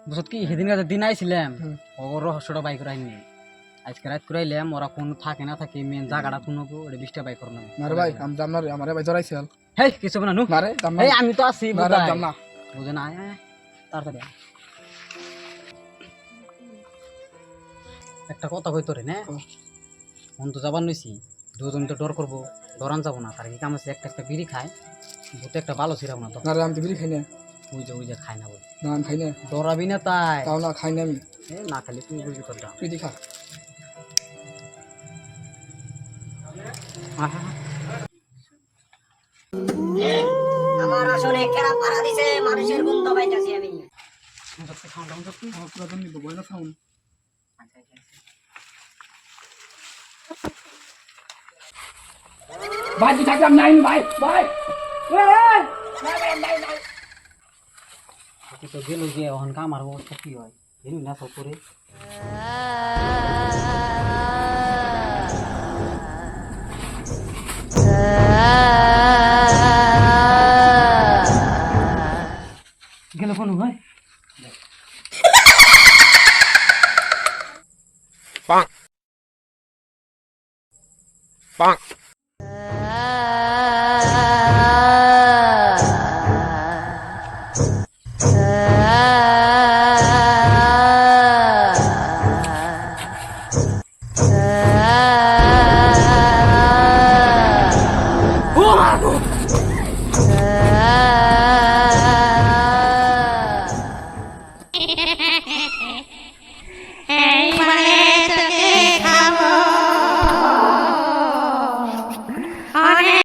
বুঝত কি সেদিন দিন আইছিলাম ওর রহস্যটা বাই করে আইনি আজকে রাত করে আইলাম ওরা কোন থাকে না থাকে মেন জায়গাটা কোন ওটা বিশটা বাই করো না মারে ভাই আমি জাম না রে আমারে ভাই জড়াইছে হেই কিছু না নু মারে জাম না এই আমি তো আছি মারে জাম না বুঝে না তাড়াতাড়ি একটা কথা কই তোরে না মন তো যাবার নইছি দুজন তো ডর করবো ডরান যাবো না তার কি কাম আছে একটা বিড়ি খায় ভূতে একটা ভালো ছিলাম না তো না রে আমি তো বিড়ি খাই না ওই যে খায় না বলে না আমি খাই না ডরাবি না তাই তাও না খাই না আমি না খালি তুই বুঝবি তোর দাম তুই খা আমার আসলে কেরা পাড়া দিছে মানুষের গন্ধ পাইতাছি আমি পুরাতন নিব বয় না সাউন্ড ভাই তুই থাকলাম নাই ভাই ভাই তো গেল যে ওখানকা আমার অবস্থা কি হয় জানি না সব করে গেল কোন হয় Bonk. Bonk.